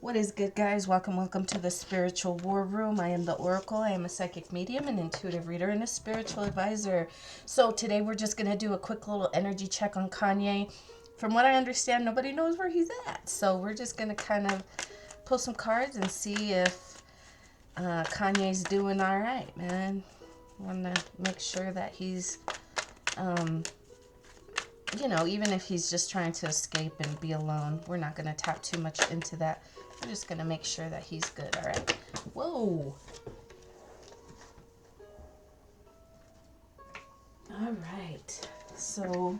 What is good, guys? Welcome to the Spiritual War Room. I am the Oracle. I am a psychic medium, an intuitive reader, and a spiritual advisor. So today we're just going to do a quick little energy check on Kanye. From what I understand, nobody knows where he's at. So we're just going to kind of pull some cards and see if Kanye's doing all right, man. Want to make sure that he's, even if he's just trying to escape and be alone, we're not going to tap too much into that. We're just going to make sure that he's good, all right? Whoa. All right. So,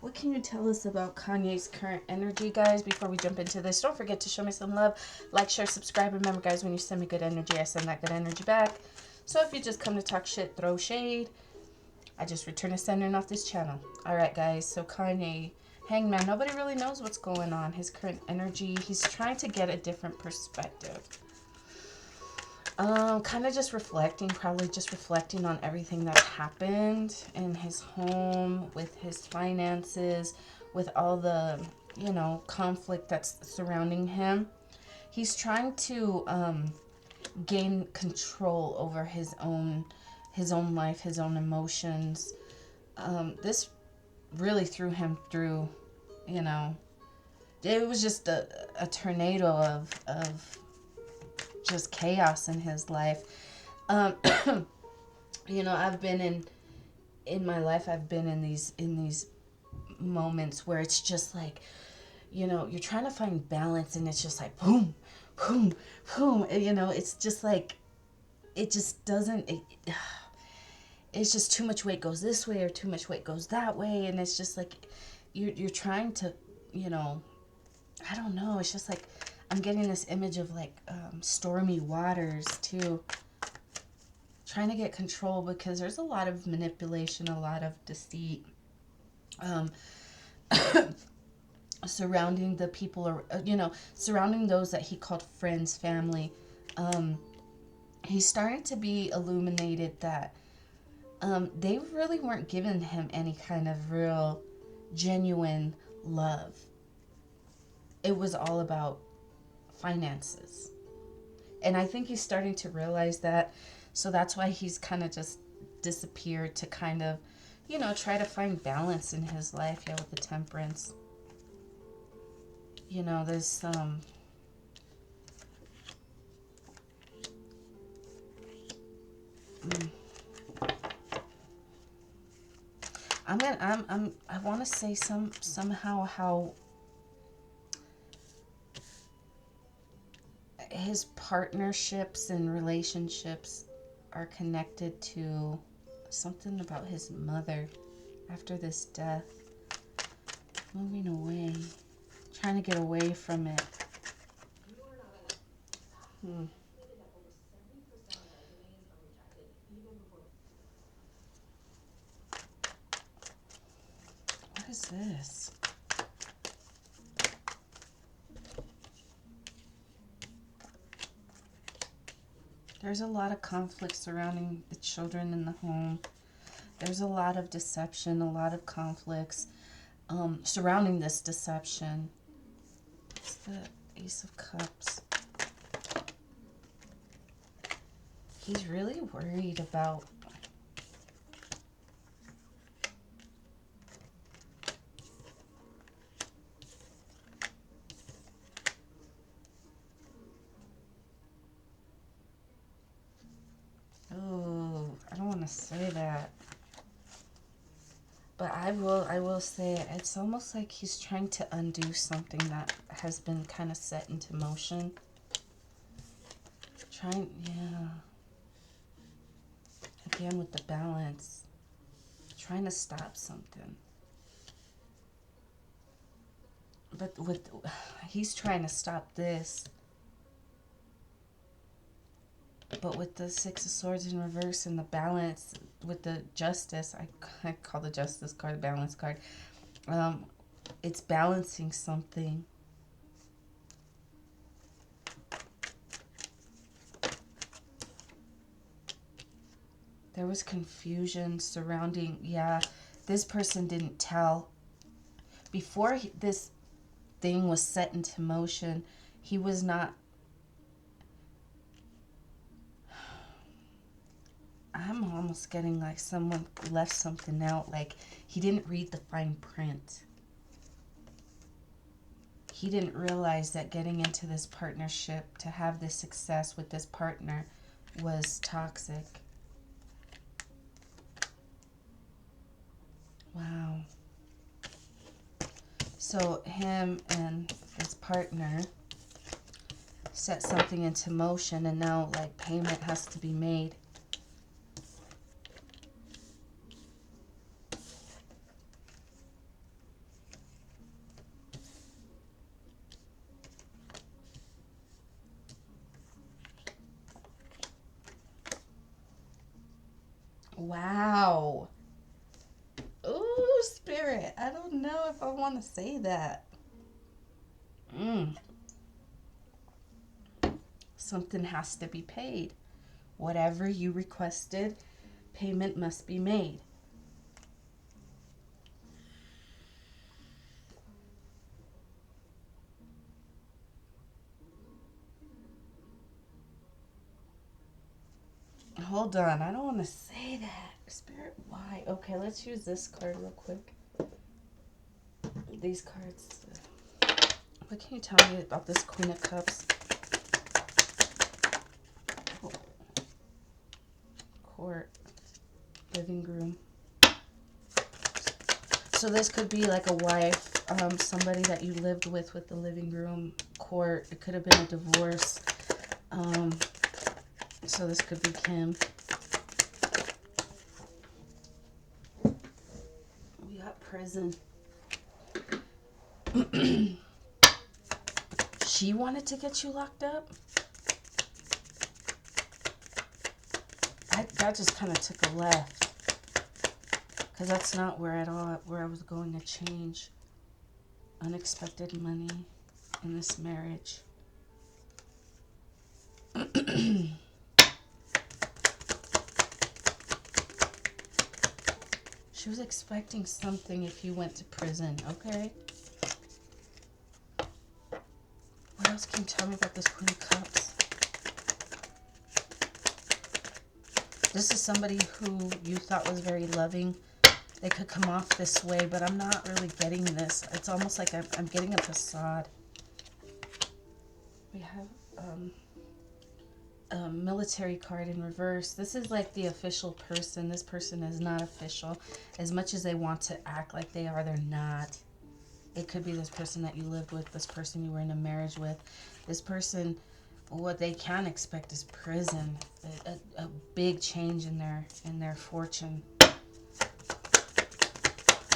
what can you tell us about Kanye's current energy, guys, before we jump into this? Don't forget to show me some love. Like, share, subscribe. Remember, guys, when you send me good energy, I send that good energy back. So, if you just come to talk shit, throw shade, I just return a sending off this channel. All right, guys. So, Kanye, Hangman, nobody really knows what's going on. His current energy, he's trying to get a different perspective. Kind of just reflecting, probably just reflecting on everything that happened in his home, with his finances, with all the, conflict that's surrounding him. He's trying to gain control over his own life, his own emotions. This really threw him through, it was just a tornado of just chaos in his life. I've been in my life, I've been in these moments where it's just like, you're trying to find balance, and it's just like boom, boom, boom. It's just like, it just doesn't, it's just too much weight goes this way or too much weight goes that way. And it's just like, you're trying to, I don't know. It's just like, I'm getting this image of like stormy waters too. Trying to get control, because there's a lot of manipulation, a lot of deceit surrounding the people, surrounding those that he called friends, family. He's starting to be illuminated that they really weren't giving him any kind of real, genuine love. It was all about finances. And I think he's starting to realize that. So that's why he's kind of just disappeared to kind of, try to find balance in his life. Yeah, with the Temperance. There's some... I want to say somehow how his partnerships and relationships are connected to something about his mother after this death. Moving away, trying to get away from it. What is this? There's a lot of conflict surrounding the children in the home. There's a lot of deception, a lot of conflicts surrounding this deception. It's the Ace of Cups. He's really worried about... Oh, I don't want to say that. But I will say it's almost like he's trying to undo something that has been kind of set into motion. Yeah. Again with the Balance. Trying to stop something. But he's trying to stop this. But with the Six of Swords in reverse and the Balance, with the Justice, I call the Justice card the Balance card. It's balancing something. There was confusion surrounding, this person didn't tell. Before this thing was set into motion, He was not, I'm almost getting like someone left something out, like he didn't read the fine print. He didn't realize that getting into this partnership to have this success with this partner was toxic. Wow. So him and his partner set something into motion, and now like payment has to be made. Wow. Ooh, Spirit. I don't know if I want to say that. Something has to be paid. Whatever you requested, payment must be made. Hold on. I don't want to say that. Spirit, why? Okay, let's use this card real quick. These cards. What can you tell me about this Queen of Cups? Court. Living room. So this could be like a wife, somebody that you lived with the living room. Court. It could have been a divorce. So this could be Kim. We got prison. She wanted to get you locked up? That just kind of took a left. Because that's not where I was going to change. Unexpected money in this marriage. She was expecting something if you went to prison, okay? What else can you tell me about this Queen of Cups? This is somebody who you thought was very loving. They could come off this way, but I'm not really getting this. It's almost like I'm getting a facade. We have a military card in reverse. This is like the official person. This person is not official. As much as they want to act like they are, they're not. It could be this person that you lived with, this person you were in a marriage with. This person, what they can expect is prison. A big change in their fortune.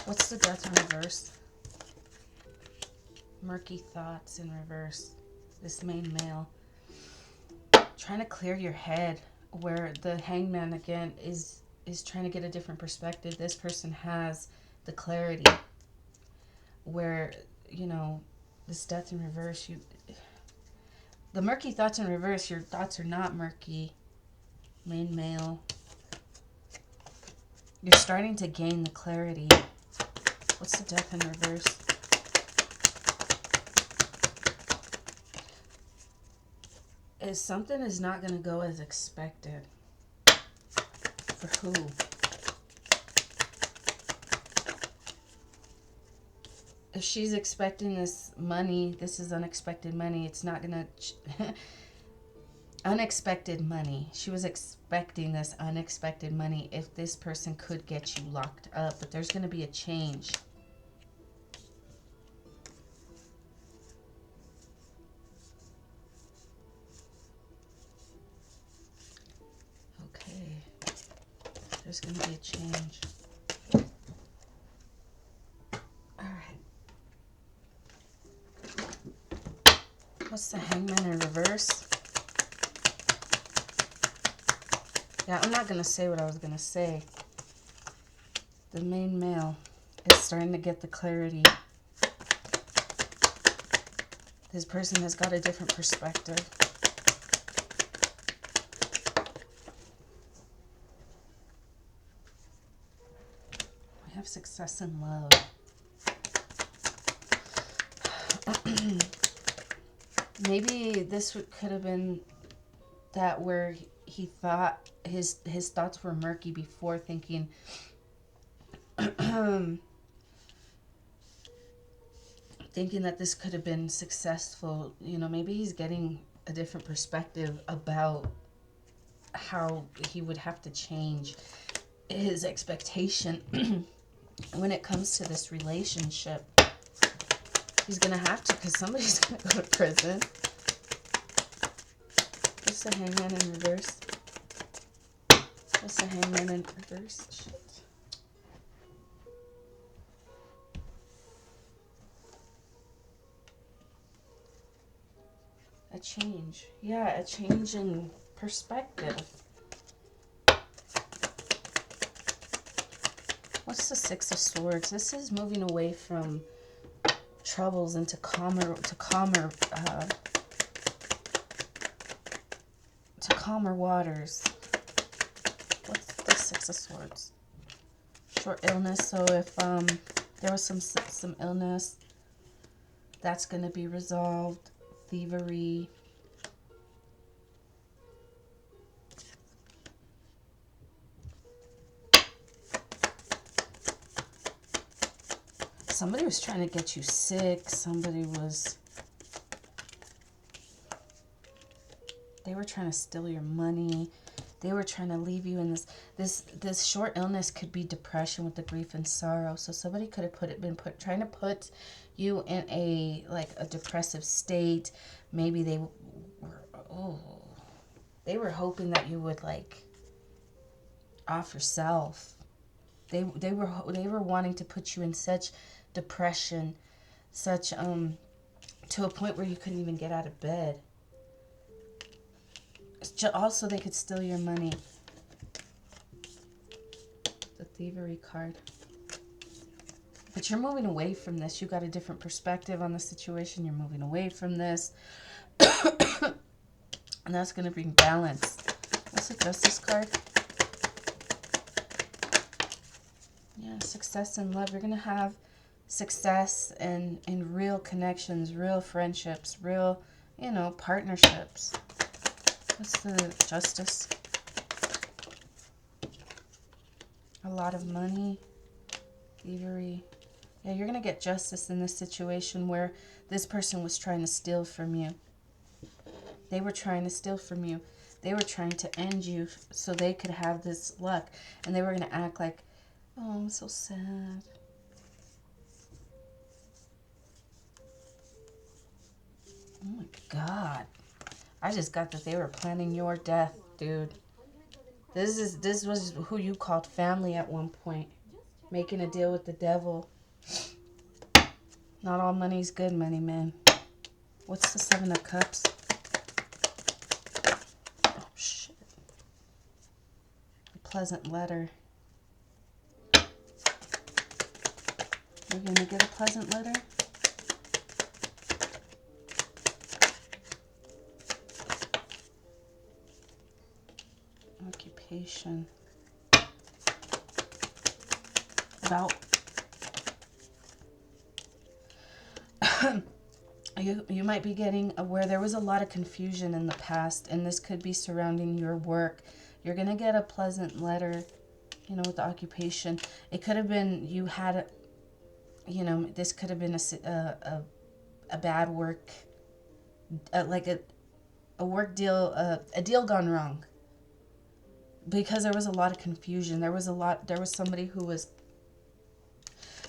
What's the Death in reverse? Murky thoughts in reverse. This main male. Trying to clear your head, where the Hangman again is trying to get a different perspective. This person has the clarity, where, you know, this Death in reverse, the murky thoughts in reverse, your thoughts are not murky. Main male. You're starting to gain the clarity. What's the Death in reverse? Is something is not going to go as expected. For who? If she's expecting this money, this is unexpected money. It's not going to... unexpected money. She was expecting this unexpected money if this person could get you locked up. But there's going to be a change. There's going to be a change. All right. What's the Hangman in reverse? Yeah, I'm not going to say what I was going to say. The main male is starting to get the clarity. This person has got a different perspective. We have success in love. Maybe this could have been that where he thought his thoughts were murky before, thinking thinking that this could have been successful. You know, maybe he's getting a different perspective about how he would have to change his expectation when it comes to this relationship. He's gonna have to, because somebody's gonna go to prison. What's the Hangman in reverse? What's the Hangman in reverse? Shit. A change. Yeah, a change in perspective. What's the Six of Swords? This is moving away from troubles into calmer waters. What's the Six of Swords? Short illness. So if there was some illness, that's going to be resolved. Thievery. Somebody was trying to get you sick. They were trying to steal your money. They were trying to leave you in this short illness. Could be depression with the grief and sorrow. So somebody could have trying to put you in a depressive state. Maybe they were hoping that you would off yourself. They were wanting to put you in such depression, such to a point where you couldn't even get out of bed. Also, they could steal your money. The Thievery card. But you're moving away from this. You got a different perspective on the situation. You're moving away from this. And that's going to bring balance. What's the Justice card? Yeah, success in love. You're going to have success in real connections, real friendships, real, partnerships. What's the Justice? A lot of money. Thievery. Yeah, you're going to get justice in this situation where this person was trying to steal from you. They were trying to steal from you. They were trying to end you so they could have this luck. And they were going to act like, oh, I'm so sad. Oh my God. I just got that they were planning your death, dude. This was who you called family at one point. Making a deal with the devil. Not all money's good money, man. What's the Seven of Cups? Oh, shit. A pleasant letter. You're going to get a pleasant letter? Occupation. About you might be getting where there was a lot of confusion in the past, and this could be surrounding your work. You're going to get a pleasant letter, with the occupation. It could have been you had, this could have been a bad work, like a work deal, a deal gone wrong. Because there was a lot of confusion. There was somebody who was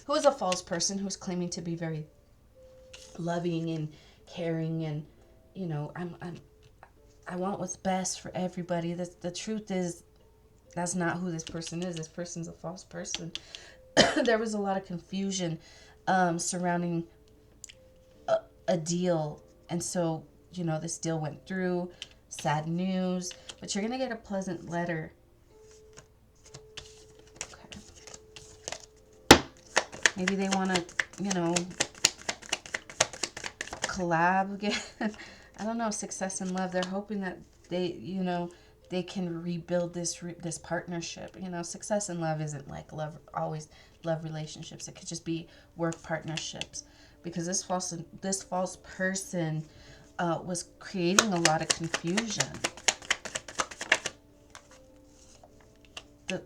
a false person who was claiming to be very loving and caring, and I want what's best for everybody. The truth is that's not who this person is. This person's a false person. There was a lot of confusion surrounding a deal, and so this deal went through. Sad news, but you're gonna get a pleasant letter. Okay. Maybe they want to collab again. I don't know. Success in love. They're hoping that they can rebuild this partnership. Success in love isn't like love, always love relationships. It could just be work partnerships, because this false person was creating a lot of confusion.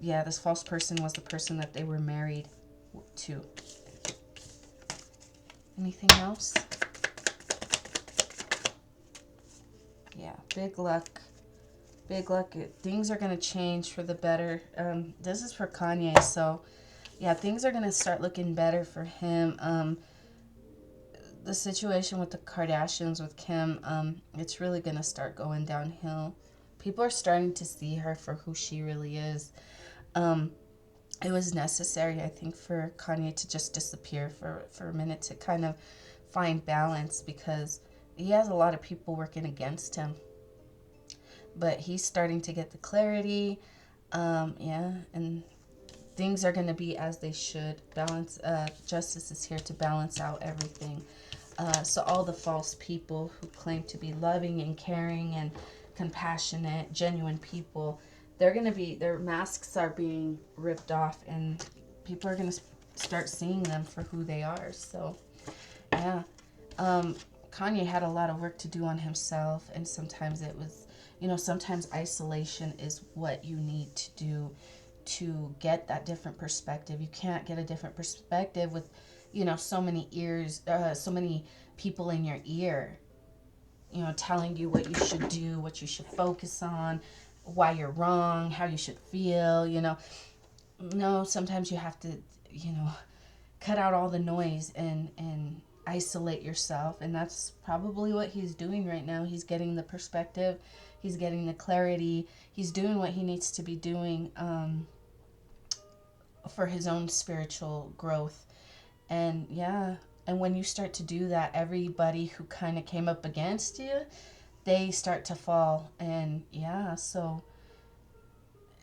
Yeah, this false person was the person that they were married to. Anything else? Yeah, big luck. Big luck. Things are going to change for the better. This is for Kanye, so yeah, things are going to start looking better for him. The situation with the Kardashians, with Kim, it's really going to start going downhill. People are starting to see her for who she really is. It was necessary, I think, for Kanye to just disappear for a minute to kind of find balance, because he has a lot of people working against him. But he's starting to get the clarity. Yeah, and things are going to be as they should. Balance. Justice is here to balance out everything. So all the false people who claim to be loving and caring and compassionate, genuine people, their masks are being ripped off, and people are going to start seeing them for who they are. So, yeah. Kanye had a lot of work to do on himself, and sometimes it was, sometimes isolation is what you need to do to get that different perspective. You can't get a different perspective with, so many ears, so many people in your ear, telling you what you should do, what you should focus on, why you're wrong, how you should feel, No, sometimes you have to, cut out all the noise and isolate yourself. And that's probably what he's doing right now. He's getting the perspective, he's getting the clarity, he's doing what he needs to be doing for his own spiritual growth. And yeah, and when you start to do that, everybody who kind of came up against you, they start to fall. And yeah, so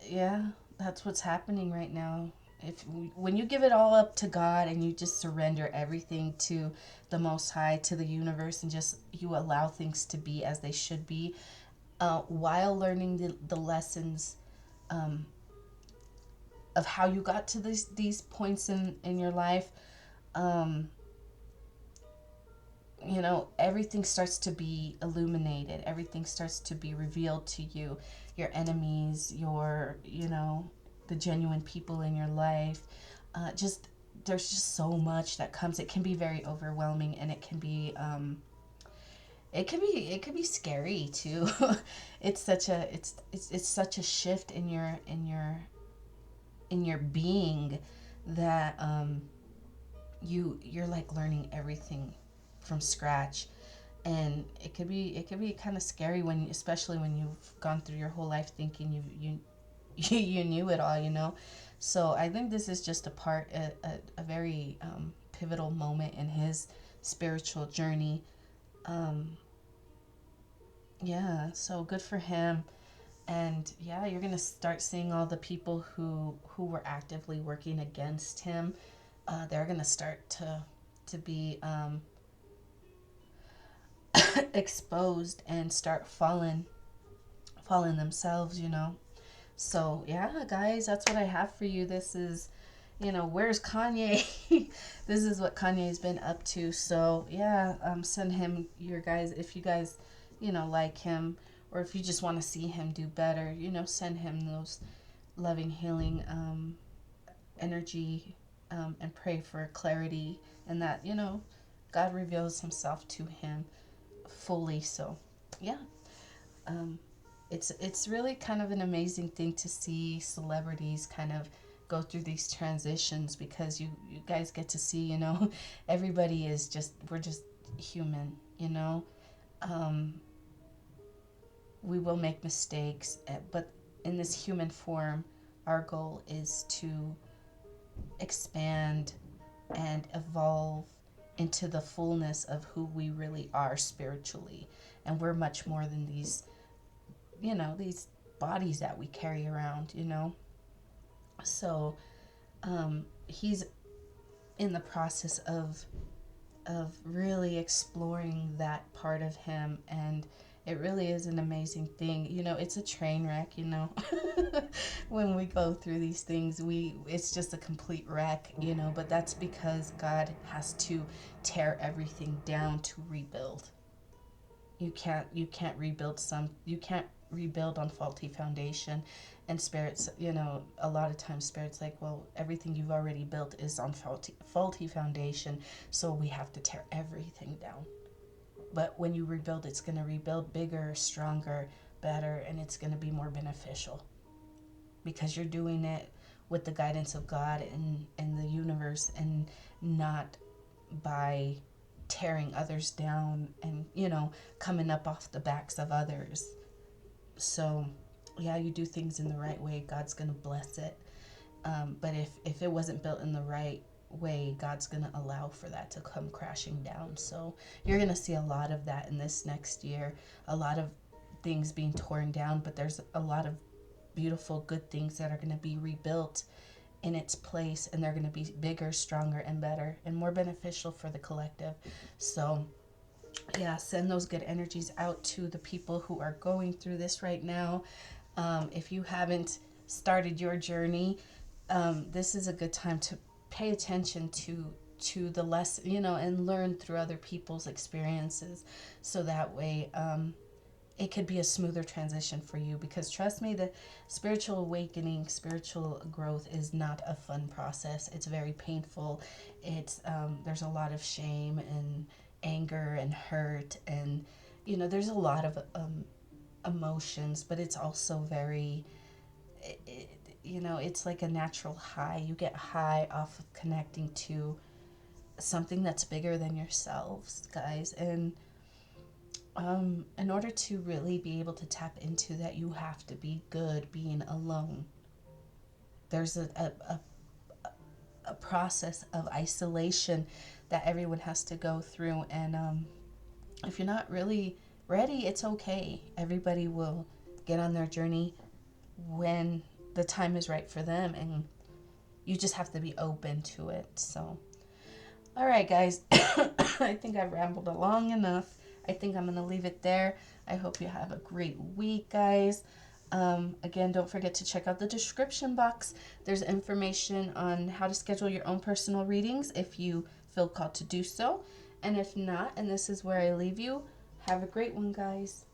yeah, that's what's happening right now. When you give it all up to God and you just surrender everything to the Most High, to the universe, and just you allow things to be as they should be, while learning the lessons of how you got to these points in your life, everything starts to be illuminated. Everything starts to be revealed to you. Your enemies, the genuine people in your life. There's just so much that comes. It can be very overwhelming, and it can be scary too. It's such a shift in your being that you're like learning everything from scratch. And it could be kind of scary, especially when you've gone through your whole life thinking you knew it all. So I think this is just a very pivotal moment in his spiritual journey. Yeah, so good for him. And yeah, you're gonna start seeing all the people who were actively working against him. They're gonna start to be exposed and start falling themselves. So yeah, guys, that's what I have for you. This is, where's Kanye? This is what Kanye's been up to. So yeah, send him your guys, if you guys, like him, or if you just want to see him do better, send him those loving, healing energy, and pray for clarity, and that, God reveals himself to him fully. So yeah, um, it's really kind of an amazing thing to see celebrities kind of go through these transitions, because you guys get to see, everybody is we're just human. um, we will make mistakes, but in this human form, our goal is to expand and evolve into the fullness of who we really are spiritually. And we're much more than these bodies that we carry around. So he's in the process of really exploring that part of him, and it really is an amazing thing. It's a train wreck. When we go through these things, it's just a complete wreck. But that's because God has to tear everything down to rebuild. You can't rebuild on faulty foundation. And spirits, a lot of times spirits like, well, everything you've already built is on faulty foundation, so we have to tear everything down. But when you rebuild, it's going to rebuild bigger, stronger, better, and it's going to be more beneficial, because you're doing it with the guidance of God and the universe, and not by tearing others down and, coming up off the backs of others. So, yeah, you do things in the right way, God's going to bless it. But if it wasn't built in the right way, God's going to allow for that to come crashing down. So you're going to see a lot of that in this next year, a lot of things being torn down, but there's a lot of beautiful, good things that are going to be rebuilt in its place, and they're going to be bigger, stronger, and better, and more beneficial for the collective. So, yeah, send those good energies out to the people who are going through this right now. If you haven't started your journey, this is a good time to pay attention to the lesson, and learn through other people's experiences, so that way it could be a smoother transition for you. Because trust me, the spiritual awakening, spiritual growth is not a fun process. It's very painful. It's there's a lot of shame and anger and hurt, and there's a lot of emotions, but it's also very it's like a natural high. You get high off of connecting to something that's bigger than yourselves, guys. And in order to really be able to tap into that, you have to be good being alone. There's a process of isolation that everyone has to go through. And if you're not really ready, it's okay. Everybody will get on their journey when the time is right for them, and you just have to be open to it. So, all right, guys. I think I've rambled long enough. I think I'm going to leave it there. I hope you have a great week, guys. Again, don't forget to check out the description box. There's information on how to schedule your own personal readings if you feel called to do so. And if not, and this is where I leave you, have a great one, guys.